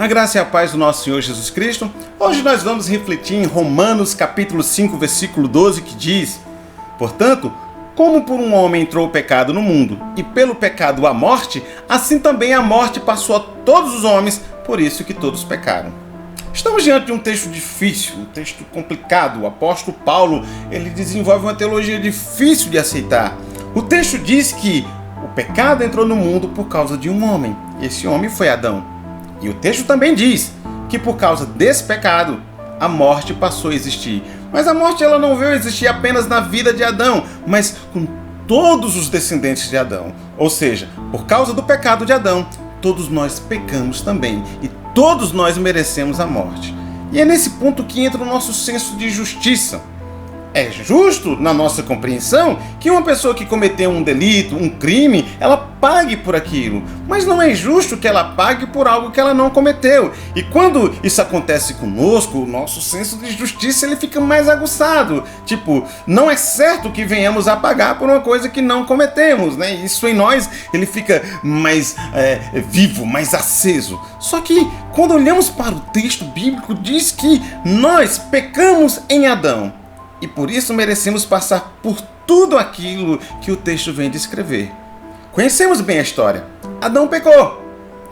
A graça e a paz do nosso Senhor Jesus Cristo. Hoje nós vamos refletir em Romanos capítulo 5, versículo 12, que diz: Portanto, como por um homem entrou o pecado no mundo, e pelo pecado a morte, assim também a morte passou a todos os homens, por isso que todos pecaram. Estamos diante de um texto difícil, um texto complicado. O apóstolo Paulo, ele desenvolve uma teologia difícil de aceitar. O texto diz que o pecado entrou no mundo por causa de um homem, e esse homem foi Adão. E o texto também diz que por causa desse pecado, a morte passou a existir. Mas a morte ela não veio existir apenas na vida de Adão, mas com todos os descendentes de Adão. Ou seja, por causa do pecado de Adão, todos nós pecamos também. E todos nós merecemos a morte. E é nesse ponto que entra o nosso senso de justiça. É justo, na nossa compreensão, que uma pessoa que cometeu um delito, um crime, ela pague por aquilo. Mas não é justo que ela pague por algo que ela não cometeu. E quando isso acontece conosco, o nosso senso de justiça ele fica mais aguçado. Tipo, não é certo que venhamos a pagar por uma coisa que não cometemos, né? Isso em nós, ele fica mais vivo, mais aceso. Só que, quando olhamos para o texto bíblico, diz que nós pecamos em Adão. E por isso merecemos passar por tudo aquilo que o texto vem descrever. Conhecemos bem a história. Adão pecou.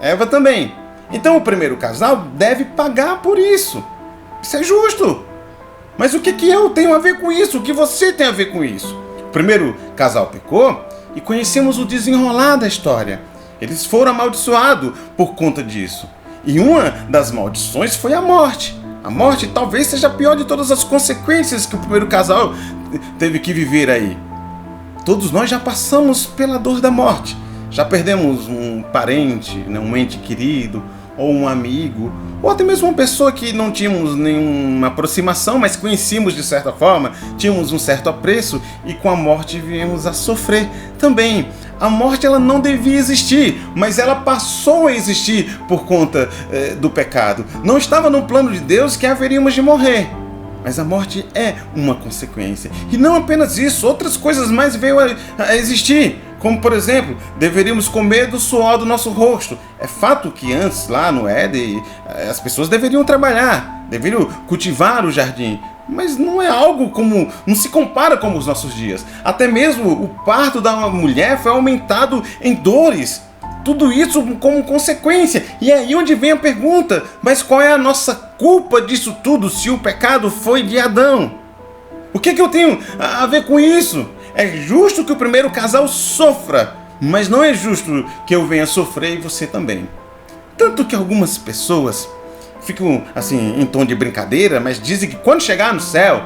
Eva também. Então o primeiro casal deve pagar por isso. Isso é justo. Mas o que eu tenho a ver com isso? O que você tem a ver com isso? O primeiro casal pecou e conhecemos o desenrolar da história. Eles foram amaldiçoados por conta disso. E uma das maldições foi a morte. A morte talvez seja a pior de todas as consequências que o primeiro casal teve que viver aí. Todos nós já passamos pela dor da morte. Já perdemos um parente, um ente querido, ou um amigo, ou até mesmo uma pessoa que não tínhamos nenhuma aproximação, mas conhecíamos de certa forma, tínhamos um certo apreço e com a morte viemos a sofrer também. A morte ela não devia existir, mas ela passou a existir por conta do pecado. Não estava no plano de Deus que haveríamos de morrer. Mas a morte é uma consequência. E não apenas isso, outras coisas mais veio a existir. Como, por exemplo, deveríamos comer do suor do nosso rosto. É fato que antes, lá no Éden, as pessoas deveriam trabalhar, deveriam cultivar o jardim. Mas não é algo como, não se compara com os nossos dias. Até mesmo o parto da mulher foi aumentado em dores. Tudo isso como consequência. E é aí onde vem a pergunta: mas qual é a nossa culpa disso tudo se o pecado foi de Adão? O que eu tenho a ver com isso? É justo que o primeiro casal sofra, mas não é justo que eu venha sofrer e você também. Tanto que algumas pessoas ficam assim em tom de brincadeira, mas dizem que quando chegar no céu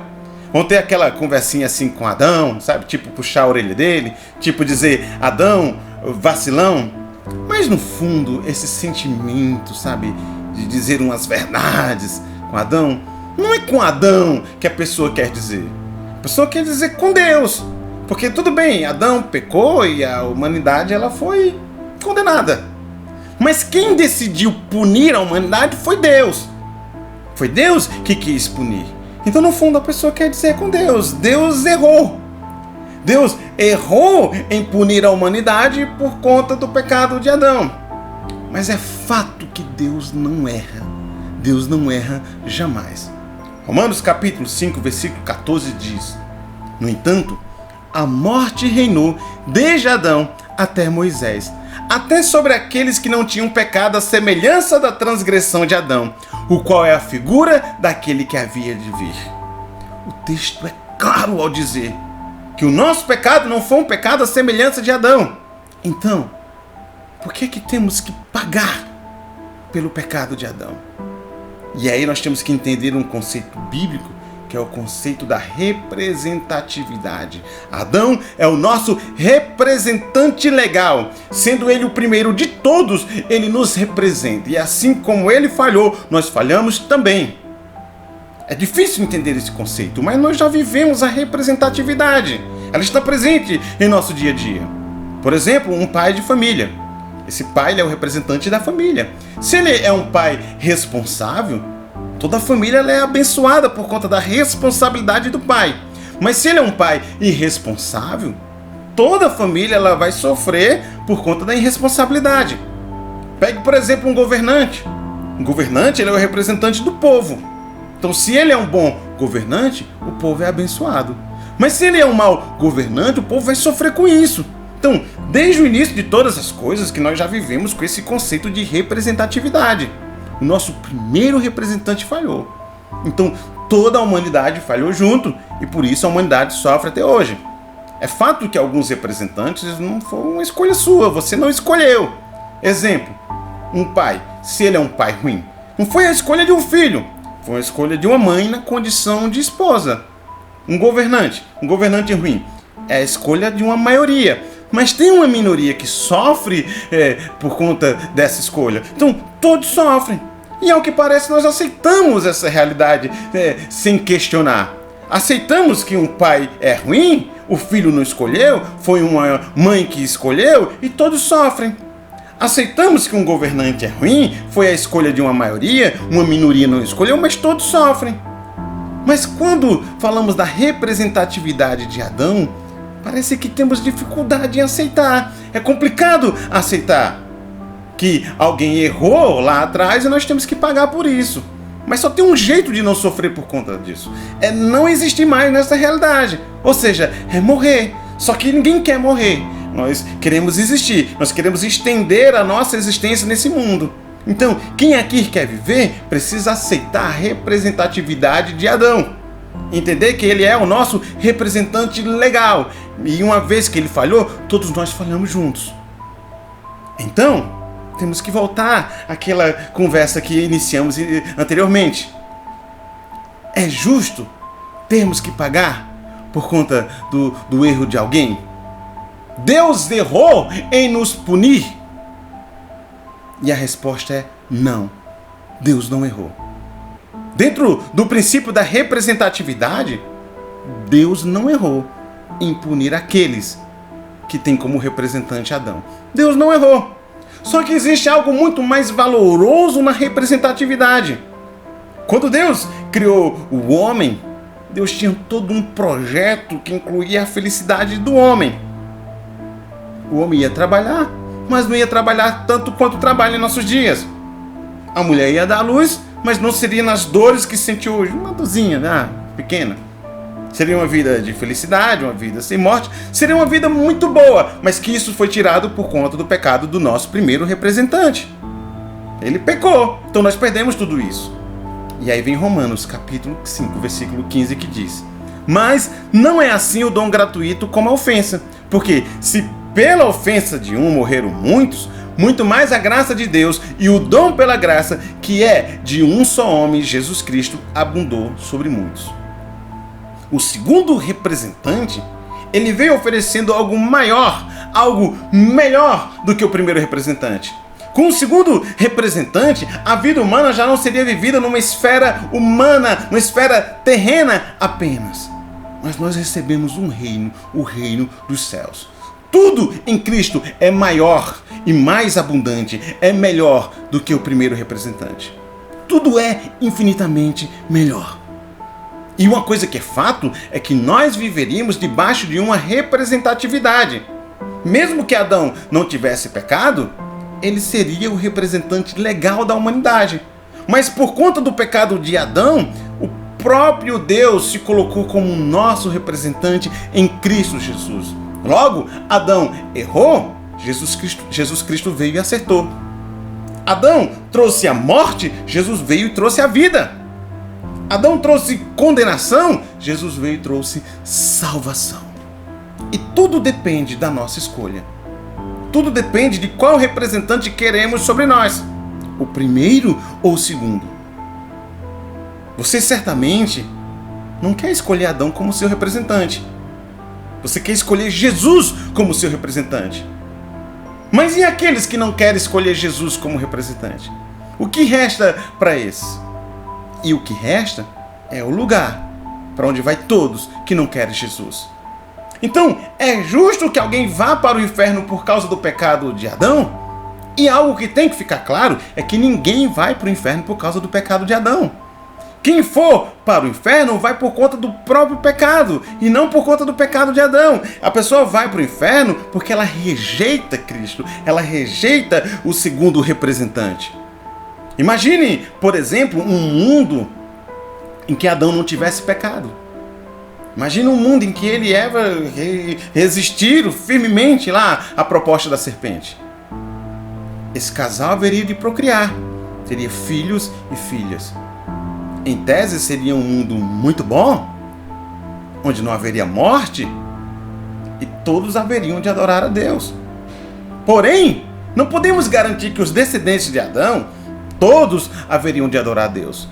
vão ter aquela conversinha assim com Adão, sabe? Tipo puxar a orelha dele, tipo dizer: Adão, vacilão. Mas no fundo, esse sentimento, sabe, de dizer umas verdades com Adão, não é com Adão que a pessoa quer dizer. A pessoa quer dizer com Deus. Porque tudo bem, Adão pecou e a humanidade ela foi condenada. Mas quem decidiu punir a humanidade foi Deus. Foi Deus que quis punir. Então no fundo a pessoa quer dizer com Deus. Deus errou. Deus errou em punir a humanidade por conta do pecado de Adão. Mas é fato que Deus não erra. Deus não erra jamais. Romanos capítulo 5, versículo 14 diz: No entanto, a morte reinou desde Adão até Moisés, até sobre aqueles que não tinham pecado, à semelhança da transgressão de Adão, o qual é a figura daquele que havia de vir. O texto é claro ao dizer que o nosso pecado não foi um pecado à semelhança de Adão. Então, por que temos que pagar pelo pecado de Adão? E aí nós temos que entender um conceito bíblico, que é o conceito da representatividade. Adão é o nosso representante legal. Sendo ele o primeiro de todos, ele nos representa. E assim como ele falhou, nós falhamos também. É difícil entender esse conceito, mas nós já vivemos a representatividade. Ela está presente em nosso dia a dia. Por exemplo, um pai de família. Esse pai ele é o representante da família. Se ele é um pai responsável, toda a família ela é abençoada por conta da responsabilidade do pai. Mas se ele é um pai irresponsável, toda a família ela vai sofrer por conta da irresponsabilidade. Pegue, por exemplo, um governante. Um governante, ele é o representante do povo. Então, se ele é um bom governante, o povo é abençoado. Mas se ele é um mau governante, o povo vai sofrer com isso. Então, desde o início de todas as coisas que nós já vivemos com esse conceito de representatividade. O nosso primeiro representante falhou. Então, toda a humanidade falhou junto e por isso a humanidade sofre até hoje. É fato que alguns representantes não foram uma escolha sua, você não escolheu. Exemplo, um pai, se ele é um pai ruim, não foi a escolha de um filho, foi a escolha de uma mãe na condição de esposa. Um governante ruim, é a escolha de uma maioria. Mas tem uma minoria que sofre por conta dessa escolha. Então, todos sofrem. E ao que parece, nós aceitamos essa realidade sem questionar. Aceitamos que um pai é ruim, o filho não escolheu, foi uma mãe que escolheu e todos sofrem. Aceitamos que um governante é ruim, foi a escolha de uma maioria, uma minoria não escolheu, mas todos sofrem. Mas quando falamos da representatividade de Adão, parece que temos dificuldade em aceitar. É complicado aceitar que alguém errou lá atrás e nós temos que pagar por isso. Mas só tem um jeito de não sofrer por conta disso. É não existir mais nessa realidade. Ou seja, é morrer. Só que ninguém quer morrer. Nós queremos existir. Nós queremos estender a nossa existência nesse mundo. Então, quem aqui quer viver precisa aceitar a representatividade de Adão. Entender que ele é o nosso representante legal. E uma vez que ele falhou, todos nós falhamos juntos. Então, temos que voltar àquela conversa que iniciamos anteriormente. É justo termos que pagar por conta do erro de alguém? Deus errou em nos punir? E a resposta é não. Deus não errou. Dentro do princípio da representatividade, Deus não errou em punir aqueles que têm como representante Adão. Deus não errou. Só que existe algo muito mais valoroso na representatividade. Quando Deus criou o homem, Deus tinha todo um projeto que incluía a felicidade do homem. O homem ia trabalhar, mas não ia trabalhar tanto quanto trabalha em nossos dias. A mulher ia dar à luz, mas não seria nas dores que sente hoje. Uma dorzinha, pequena. Seria uma vida de felicidade, uma vida sem morte. Seria uma vida muito boa, mas que isso foi tirado por conta do pecado do nosso primeiro representante. Ele pecou, então nós perdemos tudo isso. E aí vem Romanos capítulo 5, versículo 15, que diz: mas não é assim o dom gratuito como a ofensa. Porque se pela ofensa de um morreram muitos, muito mais a graça de Deus e o dom pela graça, que é de um só homem, Jesus Cristo, abundou sobre muitos. O segundo representante, ele veio oferecendo algo maior, algo melhor do que o primeiro representante. Com o segundo representante, a vida humana já não seria vivida numa esfera humana, numa esfera terrena apenas. Mas nós recebemos um reino, o reino dos céus. Tudo em Cristo é maior e mais abundante, é melhor do que o primeiro representante. Tudo é infinitamente melhor. E uma coisa que é fato é que nós viveríamos debaixo de uma representatividade. Mesmo que Adão não tivesse pecado, ele seria o representante legal da humanidade. Mas por conta do pecado de Adão, o próprio Deus se colocou como nosso representante em Cristo Jesus. Logo, Adão errou, Jesus Cristo veio e acertou. Adão trouxe a morte, Jesus veio e trouxe a vida. Adão trouxe condenação, Jesus veio e trouxe salvação. E tudo depende da nossa escolha. Tudo depende de qual representante queremos sobre nós. O primeiro ou o segundo. Você certamente não quer escolher Adão como seu representante. Você quer escolher Jesus como seu representante. Mas e aqueles que não querem escolher Jesus como representante? O que resta para esses? E o que resta é o lugar para onde vai todos que não querem Jesus. Então, é justo que alguém vá para o inferno por causa do pecado de Adão? E algo que tem que ficar claro é que ninguém vai para o inferno por causa do pecado de Adão. Quem for para o inferno vai por conta do próprio pecado e não por conta do pecado de Adão. A pessoa vai para o inferno porque ela rejeita Cristo, ela rejeita o segundo representante. Imagine, por exemplo, um mundo em que Adão não tivesse pecado. Imagine um mundo em que ele e Eva resistiram firmemente lá à proposta da serpente. Esse casal haveria de procriar, teria filhos e filhas. Em tese, seria um mundo muito bom, onde não haveria morte e todos haveriam de adorar a Deus. Porém, não podemos garantir que os descendentes de Adão, todos haveriam de adorar a Deus.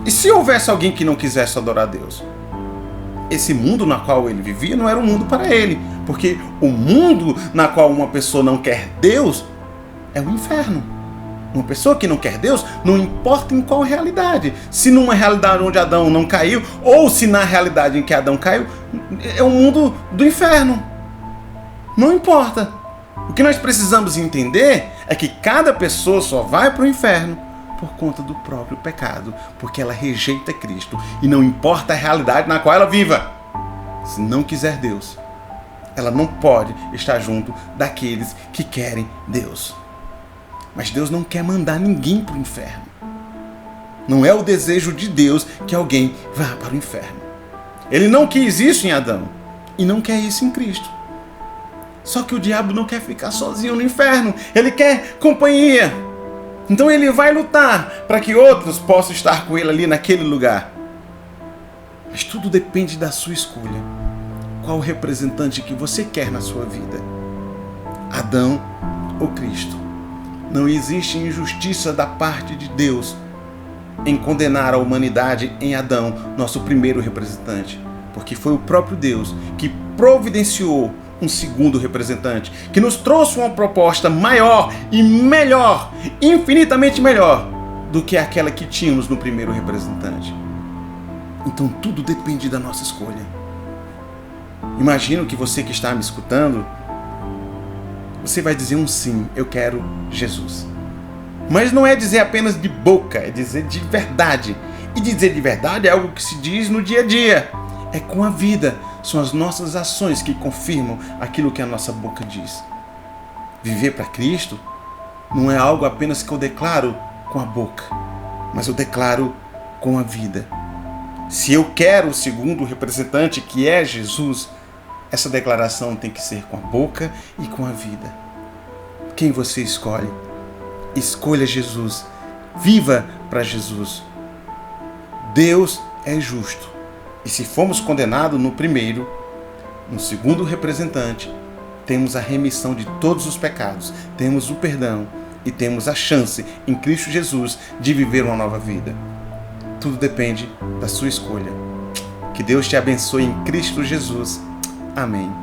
E se houvesse alguém que não quisesse adorar a Deus? Esse mundo na qual ele vivia não era um mundo para ele, porque o mundo na qual uma pessoa não quer Deus é o inferno. Uma pessoa que não quer Deus, não importa em qual realidade. Se numa realidade onde Adão não caiu, ou se na realidade em que Adão caiu, é um mundo do inferno. Não importa. O que nós precisamos entender é que cada pessoa só vai para o inferno por conta do próprio pecado, porque ela rejeita Cristo. E não importa a realidade na qual ela viva. Se não quiser Deus, ela não pode estar junto daqueles que querem Deus. Mas Deus não quer mandar ninguém para o inferno. Não é o desejo de Deus que alguém vá para o inferno. Ele não quis isso em Adão e não quer isso em Cristo. Só que o diabo não quer ficar sozinho no inferno. Ele quer companhia. Então ele vai lutar para que outros possam estar com ele ali naquele lugar. Mas tudo depende da sua escolha. Qual representante que você quer na sua vida? Adão ou Cristo? Não existe injustiça da parte de Deus em condenar a humanidade em Adão, nosso primeiro representante. Porque foi o próprio Deus que providenciou um segundo representante, que nos trouxe uma proposta maior e melhor, infinitamente melhor do que aquela que tínhamos no primeiro representante. Então tudo depende da nossa escolha. Imagino que você que está me escutando, você vai dizer um sim, eu quero Jesus. Mas não é dizer apenas de boca, é dizer de verdade. E dizer de verdade é algo que se diz no dia a dia. É com a vida. São as nossas ações que confirmam aquilo que a nossa boca diz. Viver para Cristo não é algo apenas que eu declaro com a boca, mas eu declaro com a vida. Se eu quero o segundo representante, que é Jesus, essa declaração tem que ser com a boca e com a vida. Quem você escolhe? Escolha Jesus. Viva para Jesus. Deus é justo. E se fomos condenados no primeiro, no segundo representante, temos a remissão de todos os pecados, temos o perdão e temos a chance em Cristo Jesus de viver uma nova vida. Tudo depende da sua escolha. Que Deus te abençoe em Cristo Jesus. Amém.